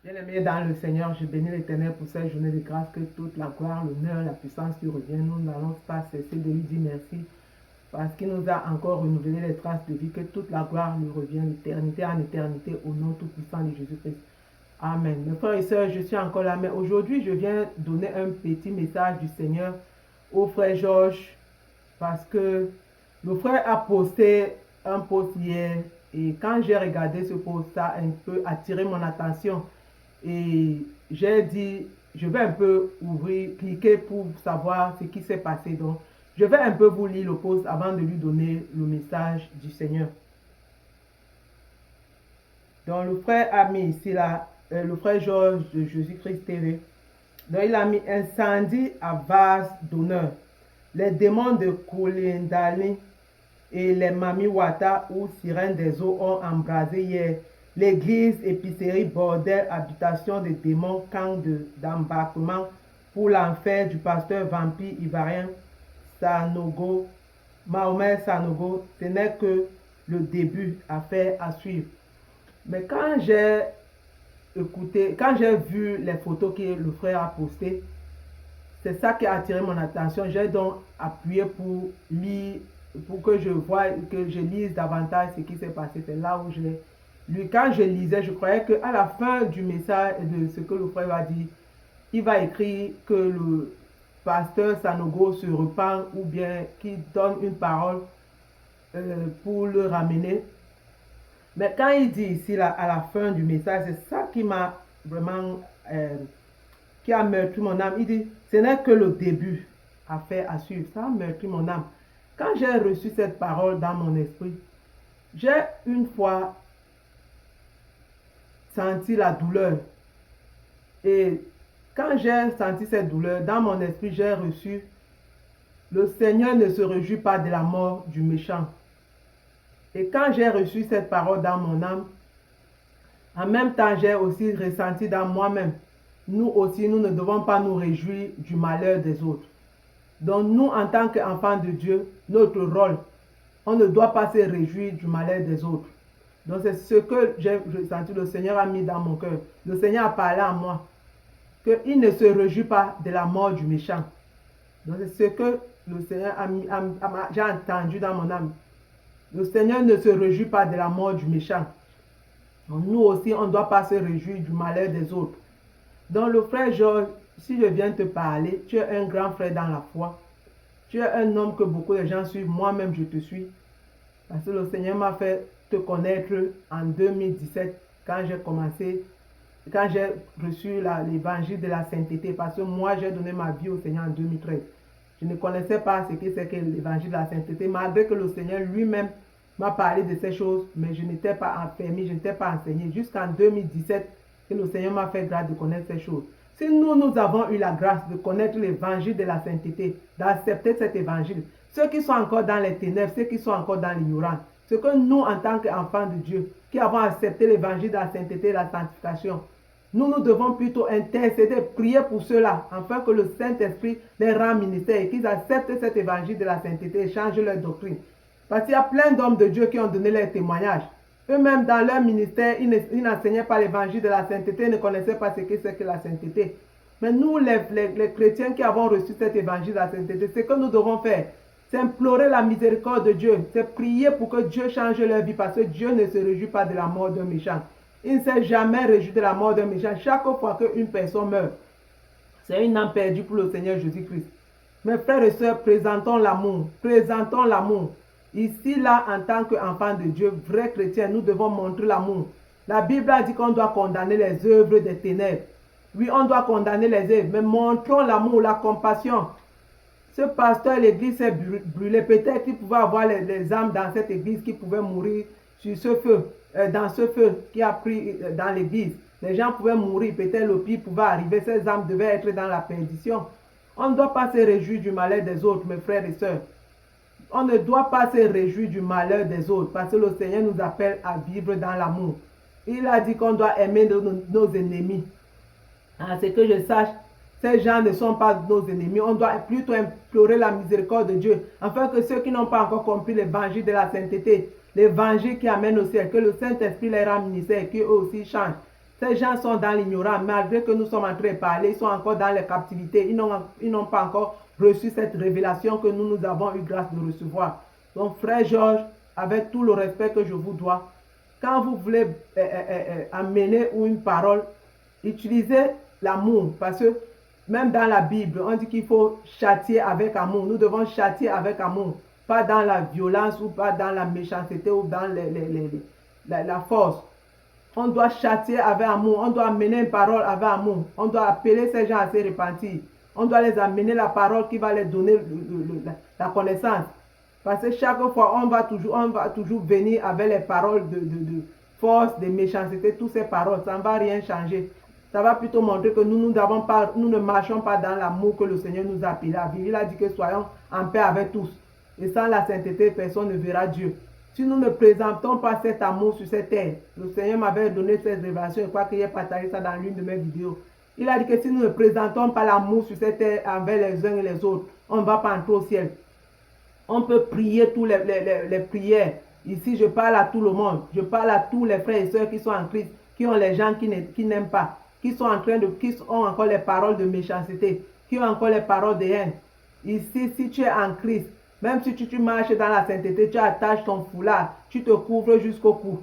Bien-aimés dans le Seigneur, je bénis l'Éternel pour cette journée de grâce, que toute la gloire, l'honneur, la puissance lui revienne. Nous n'allons pas cesser de lui dire merci parce qu'il nous a encore renouvelé les traces de vie, que toute la gloire lui revienne d'éternité en éternité au nom tout-puissant de Jésus-Christ. Amen. Mes frères et sœurs, je suis encore là, mais aujourd'hui, je viens donner un petit message du Seigneur au frère Georges parce que le frère a posté un post hier et quand j'ai regardé ce post, ça a un peu attiré mon attention. Et j'ai dit, je vais un peu cliquer pour savoir ce qui s'est passé. Donc, je vais un peu vous lire le post avant de lui donner le message du Seigneur. Donc, le frère a mis ici, là, le frère Georges de Jésus-Christ TV. Donc, il a mis incendie à vase d'honneur. Les démons de Kolindali et les Mamiwata ou sirènes des eaux ont embrasé hier l'église, épicerie, bordel, habitation des démons, camp d'embarquement pour l'enfer du pasteur vampire ivoirien Sanogo, Mahomet Sanogo. Ce n'est que le début, affaire à suivre. Mais quand j'ai écouté, quand j'ai vu les photos que le frère a postées, c'est ça qui a attiré mon attention. J'ai donc appuyé pour lire, pour que je voie, que je lise davantage ce qui s'est passé. C'est là où j'ai lu. Quand je lisais, je croyais qu'à la fin du message de ce que le frère a dit, il va écrire que le pasteur Sanogo se repent ou bien qu'il donne une parole pour le ramener. Mais quand il dit ici, là, à la fin du message, c'est ça qui m'a vraiment... qui a meurtri mon âme. Il dit, ce n'est que le début, affaire à suivre. Ça a meurtri mon âme. Quand j'ai reçu cette parole dans mon esprit, j'ai une fois senti la douleur. Et quand j'ai senti cette douleur, dans mon esprit, j'ai reçu, le Seigneur ne se réjouit pas de la mort du méchant. Et quand j'ai reçu cette parole dans mon âme, en même temps, j'ai aussi ressenti dans moi-même, nous aussi, nous ne devons pas nous réjouir du malheur des autres. Donc nous, en tant qu'enfants de Dieu, notre rôle, on ne doit pas se réjouir du malheur des autres. Donc c'est ce que j'ai ressenti, le Seigneur a mis dans mon cœur. Le Seigneur a parlé à moi, qu'il ne se réjouit pas de la mort du méchant. Donc c'est ce que le Seigneur a mis, j'ai entendu dans mon âme. Le Seigneur ne se réjouit pas de la mort du méchant. Donc nous aussi, on ne doit pas se réjouir du malheur des autres. Donc le frère Georges, si je viens te parler, tu es un grand frère dans la foi. Tu es un homme que beaucoup de gens suivent. Moi-même, je te suis. Parce que le Seigneur m'a fait te connaître en 2017 quand j'ai commencé, quand j'ai reçu l'évangile de la sainteté. Parce que moi, j'ai donné ma vie au Seigneur en 2013. Je ne connaissais pas ce que c'est que l'évangile de la sainteté, malgré que le Seigneur lui-même m'a parlé de ces choses, mais je n'étais pas enfermé, je n'étais pas enseigné. Jusqu'en 2017, que le Seigneur m'a fait grâce de connaître ces choses. Si nous avons eu la grâce de connaître l'évangile de la sainteté, d'accepter cet évangile, ceux qui sont encore dans les ténèbres, ceux qui sont encore dans l'ignorance, ce que nous, en tant qu'enfants de Dieu, qui avons accepté l'évangile de la sainteté et la sanctification, nous devons plutôt intercéder, prier pour ceux-là, afin que le Saint-Esprit les rende ministère et qu'ils acceptent cet évangile de la sainteté et changent leur doctrine. Parce qu'il y a plein d'hommes de Dieu qui ont donné leur témoignage. Eux-mêmes, dans leur ministère, ils n'enseignaient pas l'évangile de la sainteté, ils ne connaissaient pas ce que c'est que la sainteté. Mais nous, les chrétiens qui avons reçu cet évangile de la sainteté, ce que nous devons faire, c'est implorer la miséricorde de Dieu. C'est prier pour que Dieu change leur vie, parce que Dieu ne se réjouit pas de la mort d'un méchant. Il ne s'est jamais réjoui de la mort d'un méchant. Chaque fois qu'une personne meurt, c'est une âme perdue pour le Seigneur Jésus-Christ. Mes frères et sœurs, présentons l'amour. Présentons l'amour. Ici, là, en tant qu'enfants de Dieu, vrais chrétiens, nous devons montrer l'amour. La Bible a dit qu'on doit condamner les œuvres des ténèbres. Oui, on doit condamner les œuvres, mais montrons l'amour, la compassion. Ce pasteur, l'église s'est brûlée. Peut-être qu'il pouvait avoir les âmes dans cette église qui pouvaient mourir sur ce feu, dans ce feu qui a pris dans l'église. Les gens pouvaient mourir, peut-être le pire pouvait arriver. Ces âmes devaient être dans la perdition. On ne doit pas se réjouir du malheur des autres, mes frères et sœurs. On ne doit pas se réjouir du malheur des autres parce que le Seigneur nous appelle à vivre dans l'amour. Il a dit qu'on doit aimer nos ennemis. À ce que je sache, ces gens ne sont pas nos ennemis. On doit plutôt implorer la miséricorde de Dieu afin que ceux qui n'ont pas encore compris l'évangile de la sainteté, l'évangile qui amène au ciel, que le Saint-Esprit les rende ministère et qu'eux aussi changent. Ces gens sont dans l'ignorance, malgré que nous sommes en train de parler, ils sont encore dans les captivités. Ils n'ont pas encore reçu cette révélation que nous avons eu grâce de recevoir. Donc, frère Georges, avec tout le respect que je vous dois, quand vous voulez amener une parole, utilisez l'amour. Parce que même dans la Bible, on dit qu'il faut châtier avec amour. Nous devons châtier avec amour. Pas dans la violence ou pas dans la méchanceté ou dans la force. On doit châtier avec amour. On doit amener une parole avec amour. On doit appeler ces gens à se repentir. On doit les amener la parole qui va les donner la connaissance. Parce que chaque fois, on va toujours venir avec les paroles de force, de méchanceté, toutes ces paroles. Ça ne va rien changer. Ça va plutôt montrer que nous ne marchons pas dans l'amour que le Seigneur nous a appelé à vivre. Il a dit que soyons en paix avec tous. Et sans la sainteté, personne ne verra Dieu. Si nous ne présentons pas cet amour sur cette terre, le Seigneur m'avait donné cette révélation, je crois qu'il a partagé ça dans l'une de mes vidéos. Il a dit que si nous ne présentons pas l'amour sur cette terre envers les uns et les autres, on ne va pas entrer au ciel. On peut prier toutes les prières. Ici, je parle à tout le monde. Je parle à tous les frères et sœurs qui sont en Christ, qui ont les gens qui n'aiment pas, qui ont encore les paroles de méchanceté, qui ont encore les paroles de haine. Ici, si tu es en Christ, même si tu marches dans la sainteté, tu attaches ton foulard, tu te couvres jusqu'au cou.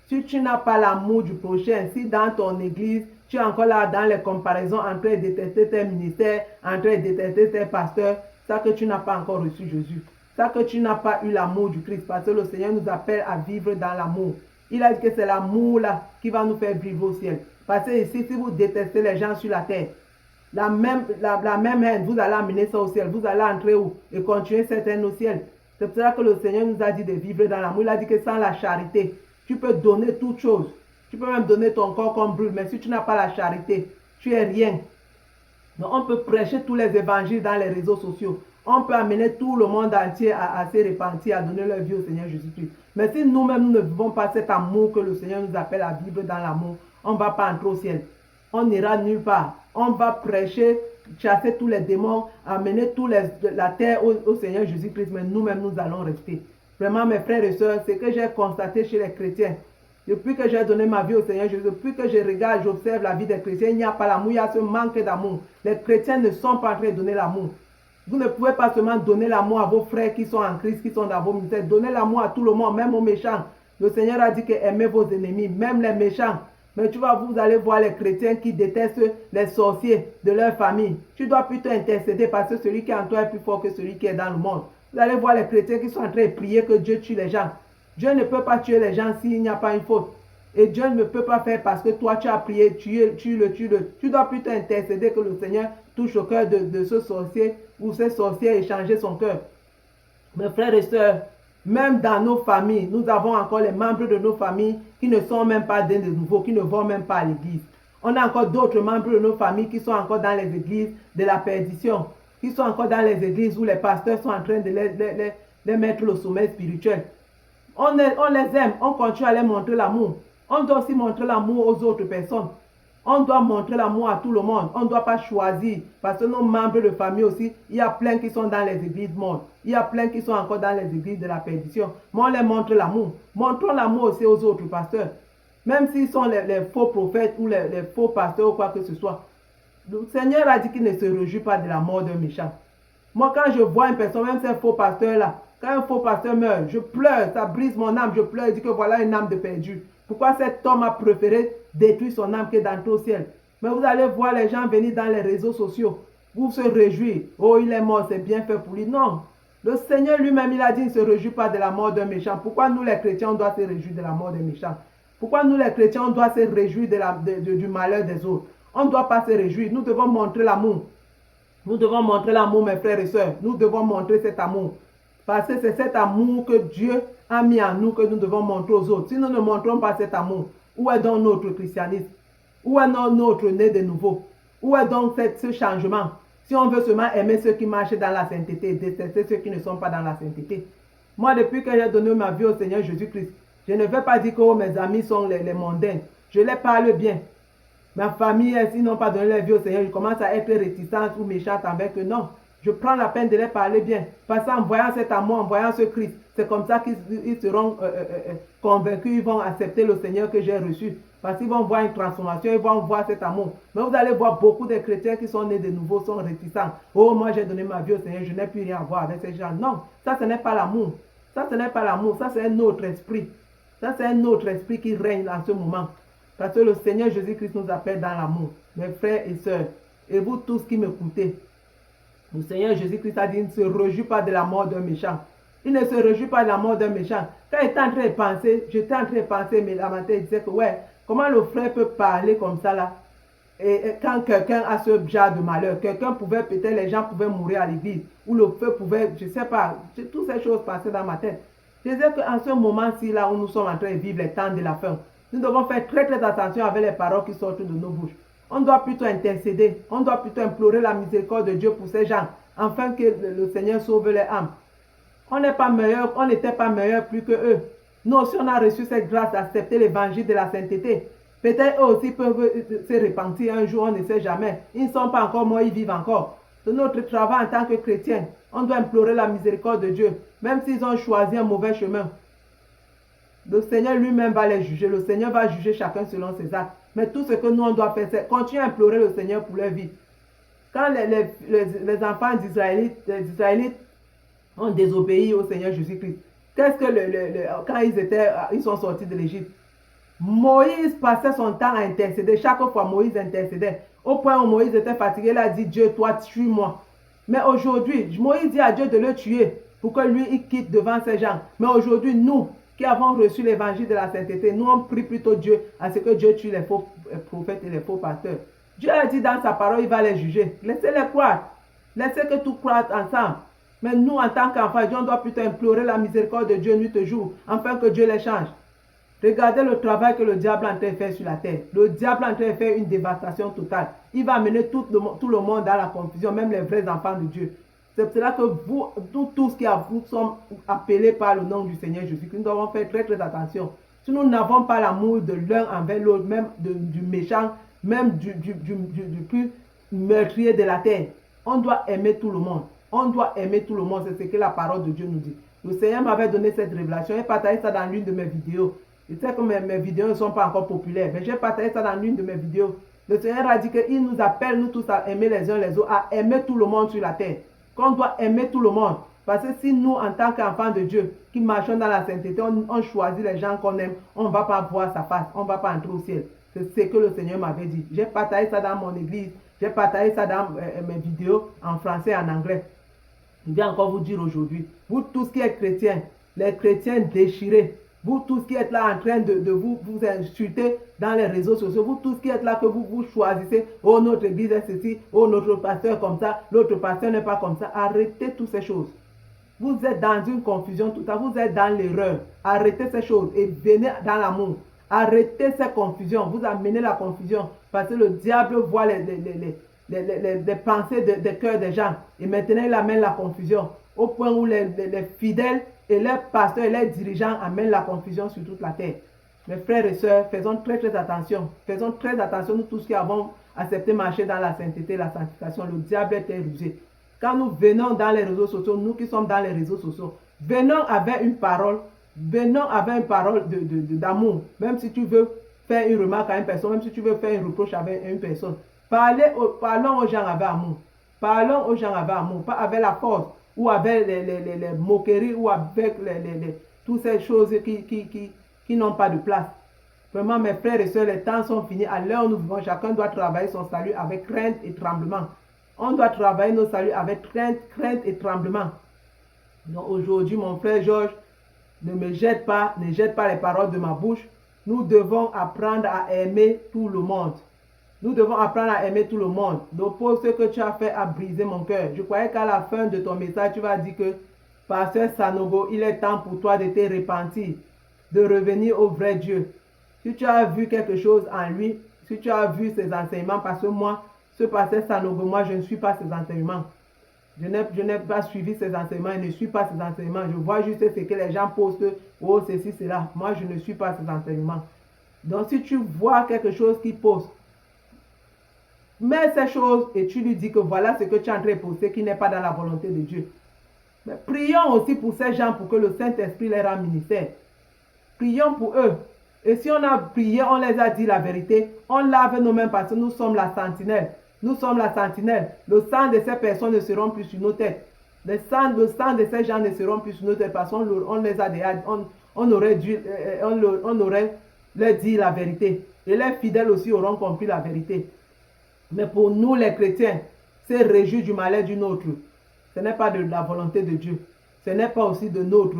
Si tu n'as pas l'amour du prochain, si dans ton église, tu es encore là dans les comparaisons en train de détester tes ministères, en train de détester tes pasteurs, ça que tu n'as pas encore reçu Jésus. Ça que tu n'as pas eu l'amour du Christ, parce que le Seigneur nous appelle à vivre dans l'amour. Il a dit que c'est l'amour là qui va nous faire vivre au ciel. Parce que ici, si vous détestez les gens sur la terre, la même haine, vous allez amener ça au ciel. Vous allez entrer où? Et continuer cette haine au ciel. C'est pour ça que le Seigneur nous a dit de vivre dans l'amour. Il a dit que sans la charité, tu peux donner toutes choses. Tu peux même donner ton corps comme brûle. Mais si tu n'as pas la charité, tu es rien. Donc on peut prêcher tous les évangiles dans les réseaux sociaux. On peut amener tout le monde entier à se repentir, à donner leur vie au Seigneur Jésus-Christ. Mais si nous-mêmes, nous ne vivons pas cet amour que le Seigneur nous appelle à vivre dans l'amour, on ne va pas entrer au ciel. On n'ira nulle part. On va prêcher, chasser tous les démons, amener la terre au Seigneur Jésus-Christ, mais nous-mêmes, nous allons rester. Vraiment, mes frères et sœurs, c'est que j'ai constaté chez les chrétiens. Depuis que j'ai donné ma vie au Seigneur Jésus, depuis que je regarde, j'observe la vie des chrétiens, il n'y a pas l'amour, il y a ce manque d'amour. Les chrétiens ne sont pas en train de donner l'amour. Vous ne pouvez pas seulement donner l'amour à vos frères qui sont en Christ, qui sont dans vos ministères. Donnez l'amour à tout le monde, même aux méchants. Le Seigneur a dit que aimez vos ennemis, même les méchants. Mais vous allez voir les chrétiens qui détestent les sorciers de leur famille. Tu dois plutôt intercéder parce que celui qui est en toi est plus fort que celui qui est dans le monde. Vous allez voir les chrétiens qui sont en train de prier que Dieu tue les gens. Dieu ne peut pas tuer les gens s'il n'y a pas une faute. Et Dieu ne peut pas faire parce que toi tu as prié, tue-le. Tu dois plutôt intercéder que le Seigneur touche au cœur de ce sorcier ou ce sorcier et changer son cœur. Mes frères et sœurs, même dans nos familles, nous avons encore les membres de nos familles qui ne sont même pas des nouveaux, qui ne vont même pas à l'église. On a encore d'autres membres de nos familles qui sont encore dans les églises de la perdition, qui sont encore dans les églises où les pasteurs sont en train de les mettre au sommet spirituel. On les aime, on continue à les montrer l'amour. On doit aussi montrer l'amour aux autres personnes. On doit montrer l'amour à tout le monde. On ne doit pas choisir. Parce que nos membres de famille aussi, il y a plein qui sont dans les églises mortes. Il y a plein qui sont encore dans les églises de la perdition. Mais on les montre l'amour. Montrons l'amour aussi aux autres pasteurs. Même s'ils sont les faux prophètes ou les faux pasteurs ou quoi que ce soit. Le Seigneur a dit qu'il ne se réjouit pas de la mort d'un méchant. Moi, quand je vois une personne, même ces faux pasteurs-là, quand un faux pasteur meurt, je pleure, ça brise mon âme, je pleure, je dis que voilà une âme de perdu. Pourquoi cet homme a préféré détruire son âme que d'entrer au ciel? Mais vous allez voir les gens venir dans les réseaux sociaux, vous se réjouir. Oh, il est mort, c'est bien fait pour lui. Non. Le Seigneur lui-même, il a dit, il ne se réjouit pas de la mort d'un méchant. Pourquoi nous, les chrétiens, on doit se réjouir de la mort des méchants? Pourquoi nous, les chrétiens, on doit se réjouir du malheur des autres? On ne doit pas se réjouir. Nous devons montrer l'amour. Nous devons montrer l'amour, mes frères et sœurs. Nous devons montrer cet amour. Parce que c'est cet amour que Dieu a mis en nous que nous devons montrer aux autres. Si nous ne montrons pas cet amour, où est donc notre christianisme? Où est notre né de nouveau? Où est donc ce changement? Si on veut seulement aimer ceux qui marchent dans la sainteté et détester ceux qui ne sont pas dans la sainteté. Moi, depuis que j'ai donné ma vie au Seigneur Jésus-Christ, je ne vais pas dire que mes amis sont les mondains. Je les parle bien. Ma famille, s'ils n'ont pas donné leur vie au Seigneur, je commence à être réticente ou méchante avec eux. Non. Je prends la peine de les parler bien. Parce qu'en voyant cet amour, en voyant ce Christ, c'est comme ça qu'ils seront convaincus, ils vont accepter le Seigneur que j'ai reçu. Parce qu'ils vont voir une transformation, ils vont voir cet amour. Mais vous allez voir beaucoup de chrétiens qui sont nés de nouveau, sont réticents. Oh, moi j'ai donné ma vie au Seigneur, je n'ai plus rien à voir avec ces gens. Non, ça ce n'est pas l'amour. Ça ce n'est pas l'amour, ça c'est un autre esprit. Ça c'est un autre esprit qui règne en ce moment. Parce que le Seigneur Jésus-Christ nous appelle dans l'amour. Mes frères et sœurs, et vous tous qui m'écoutez, le Seigneur Jésus-Christ a dit, il ne se réjouit pas de la mort d'un méchant. Il ne se réjouit pas de la mort d'un méchant. Quand j'étais en train de penser, mais la matin, il disait que, ouais, comment le frère peut parler comme ça là? Et quand quelqu'un a ce genre de malheur, quelqu'un pouvait, peut-être les gens pouvaient mourir à l'église, ou le feu pouvait, je ne sais pas, toutes ces choses passaient dans ma tête. Je disais qu'en ce moment-ci là où nous sommes en train de vivre les temps de la fin, nous devons faire très très attention avec les paroles qui sortent de nos bouches. On doit plutôt intercéder, on doit plutôt implorer la miséricorde de Dieu pour ces gens, afin que le Seigneur sauve les âmes. On n'est pas meilleur, on n'était pas meilleur plus que eux. Nous aussi, on a reçu cette grâce d'accepter l'évangile de la sainteté. Peut-être eux aussi peuvent se repentir un jour, on ne sait jamais. Ils ne sont pas encore morts, ils vivent encore. C'est notre travail en tant que chrétiens. On doit implorer la miséricorde de Dieu, même s'ils ont choisi un mauvais chemin. Le Seigneur lui-même va les juger. Le Seigneur va juger chacun selon ses actes. Mais tout ce que nous, on doit faire, c'est continuer à implorer le Seigneur pour leur vie. Quand les enfants d'Israélites ont désobéi au Seigneur Jésus-Christ, qu'est-ce que quand ils sont sortis de l'Égypte, Moïse passait son temps à intercéder. Chaque fois, Moïse intercédait. Au point où Moïse était fatigué, il a dit, Dieu, toi, tue-moi. Mais aujourd'hui, Moïse dit à Dieu de le tuer pour que lui, il quitte devant ces gens. Mais aujourd'hui, nous, qui avons reçu l'évangile de la sainteté, nous on prie plutôt Dieu à ce que Dieu tue les faux prophètes et les faux pasteurs. Dieu a dit dans sa parole, il va les juger. Laissez-les croire. Laissez que tout croise ensemble. Mais nous, en tant qu'enfants, on doit plutôt implorer la miséricorde de Dieu nuit et jour, afin que Dieu les change. Regardez le travail que le diable est en train de faire sur la terre. Le diable est en train de faire une dévastation totale. Il va amener tout le monde dans la confusion, même les vrais enfants de Dieu. C'est pour cela que nous tous qui sommes appelés par le nom du Seigneur Jésus, nous devons faire très très attention. Si nous n'avons pas l'amour de l'un envers l'autre, même du méchant, même du plus meurtrier de la terre, on doit aimer tout le monde. On doit aimer tout le monde, c'est ce que la parole de Dieu nous dit. Le Seigneur m'avait donné cette révélation et partagé ça dans l'une de mes vidéos. Je sais que mes vidéos ne sont pas encore populaires, mais j'ai partagé ça dans l'une de mes vidéos. Le Seigneur a dit qu'il nous appelle, nous tous, à aimer les uns les autres, à aimer tout le monde sur la terre. Qu'on doit aimer tout le monde. Parce que si nous, en tant qu'enfants de Dieu, qui marchons dans la sainteté, on choisit les gens qu'on aime, on ne va pas voir sa face, on ne va pas entrer au ciel. C'est ce que le Seigneur m'avait dit. J'ai partagé ça dans mon église, j'ai partagé ça dans mes vidéos en français et en anglais. Je vais encore vous dire aujourd'hui, vous tous qui êtes chrétiens, les chrétiens déchirés, vous tous qui êtes là en train de vous insulter dans les réseaux sociaux, vous tous qui êtes là que vous choisissez, oh notre église est ceci, oh notre pasteur comme ça, l'autre pasteur n'est pas comme ça, arrêtez toutes ces choses. Vous êtes dans une confusion totale, vous êtes dans l'erreur, arrêtez ces choses et venez dans l'amour. Arrêtez ces confusions, vous amenez la confusion parce que le diable voit les pensées des cœurs des gens et maintenant il amène la confusion au point où les fidèles et les pasteurs et les dirigeants amènent la confusion sur toute la terre. Mes frères et sœurs, faisons très très attention. Faisons très attention, nous tous qui avons accepté marcher dans la sainteté, la sanctification. Le diable est rusé. Quand nous venons dans les réseaux sociaux, nous qui sommes dans les réseaux sociaux, venons avec une parole d'amour. Même si tu veux faire une remarque à une personne, même si tu veux faire une reproche avec une personne, parlons aux gens avec amour. Parlons aux gens avec amour, pas avec la force ou avec les moqueries ou avec toutes ces choses qui n'ont pas de place. Vraiment, mes frères et sœurs, les temps sont finis. À l'heure où nous vivons, chacun doit travailler son salut avec crainte et tremblement. On doit travailler nos saluts avec crainte et tremblement. Donc aujourd'hui, mon frère Georges, ne jette pas les paroles de ma bouche. Nous devons apprendre à aimer tout le monde. Nous devons apprendre à aimer tout le monde. Donc, pour ce que tu as fait a brisé mon cœur. Je croyais qu'à la fin de ton message, tu vas dire que, Pasteur Sanogo, il est temps pour toi de te repentir, de revenir au vrai Dieu. Si tu as vu quelque chose en lui, si tu as vu ses enseignements, parce que moi, ce Pasteur Sanogo, moi, je ne suis pas ses enseignements. Je n'ai pas suivi ses enseignements, je ne suis pas ses enseignements. Je vois juste ce que les gens postent, oh, ceci, cela. Moi, je ne suis pas ses enseignements. Donc, si tu vois quelque chose qui poste, mets ces choses et tu lui dis que voilà ce que tu es en train de poster qui n'est pas dans la volonté de Dieu. Mais prions aussi pour ces gens pour que le Saint-Esprit leur rende ministère. Prions pour eux. Et si on a prié, on les a dit la vérité, on lave nos mains parce que nous sommes la sentinelle. Nous sommes la sentinelle. Le sang de ces personnes ne seront plus sur nos têtes. Le sang de ces gens ne seront plus sur nos têtes parce qu'on les a déjà, on aurait leur dit la vérité. Et les fidèles aussi auront compris la vérité. Mais pour nous les chrétiens, c'est réjouir du malheur d'une autre. Ce n'est pas de la volonté de Dieu. Ce n'est pas aussi de notre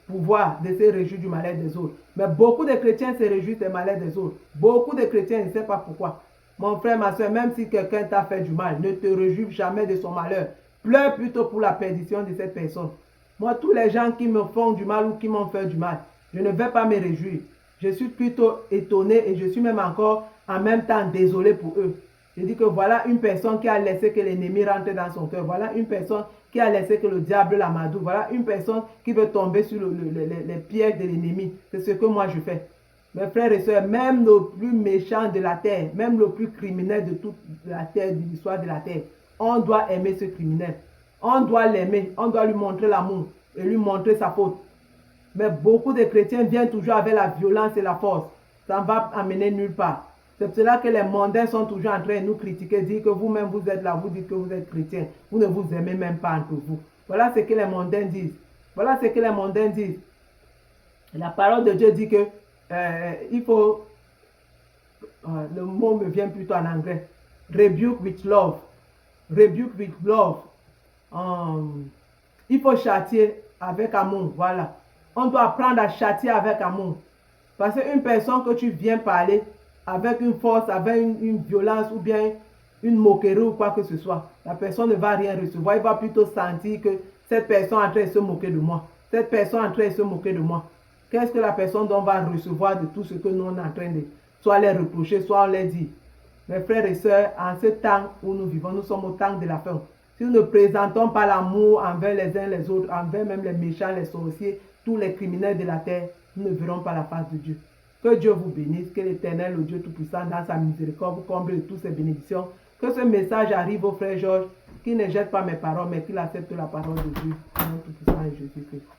pouvoir de se réjouir du malheur des autres. Mais beaucoup de chrétiens se réjouissent des malheurs des autres. Beaucoup de chrétiens ne savent pas pourquoi. Mon frère, ma soeur, même si quelqu'un t'a fait du mal, ne te réjouis jamais de son malheur. Pleure plutôt pour la perdition de cette personne. Moi, tous les gens qui me font du mal ou qui m'ont fait du mal, je ne vais pas me réjouir. Je suis plutôt étonné et je suis même encore en même temps désolé pour eux. Je dis que voilà une personne qui a laissé que l'ennemi rentre dans son cœur. Voilà une personne qui a laissé que le diable l'amadou. Voilà une personne qui veut tomber sur les pièges de l'ennemi. C'est ce que moi je fais. Mes frères et sœurs, même le plus méchant de la terre, même le plus criminel de toute la terre, de l'histoire de la terre, on doit aimer ce criminel. On doit l'aimer. On doit lui montrer l'amour et lui montrer sa faute. Mais beaucoup de chrétiens viennent toujours avec la violence et la force. Ça ne va amener nulle part. C'est pour cela que les mondains sont toujours en train de nous critiquer, dire que vous-même vous êtes là, vous dites que vous êtes chrétien. Vous ne vous aimez même pas entre vous. Voilà ce que les mondains disent. Voilà ce que les mondains disent. La parole de Dieu dit que il faut, le mot me vient plutôt en anglais, rebuke with love. Rebuke with love. Il faut châtier avec amour, voilà. On doit apprendre à châtier avec amour. Parce qu'une personne que tu viens parler avec une force, avec une violence ou bien une moquerie ou quoi que ce soit, la personne ne va rien recevoir. Il va plutôt sentir que cette personne est en train de se moquer de moi. Cette personne est en train de se moquer de moi. Qu'est-ce que la personne va recevoir de tout ce que nous on est en train de soit les reprocher, soit on les dit. Mes frères et sœurs, en ce temps où nous vivons, nous sommes au temps de la fin. Si nous ne présentons pas l'amour envers les uns les autres, envers même les méchants, les sorciers, tous les criminels de la terre, nous ne verrons pas la face de Dieu. Que Dieu vous bénisse, que l'Éternel, le Dieu Tout-Puissant, dans sa miséricorde, vous comble de toutes ses bénédictions. Que ce message arrive au frère Georges, qui ne jette pas mes paroles, mais qu'il accepte la parole de Dieu, Tout-Puissant et Jésus-Christ.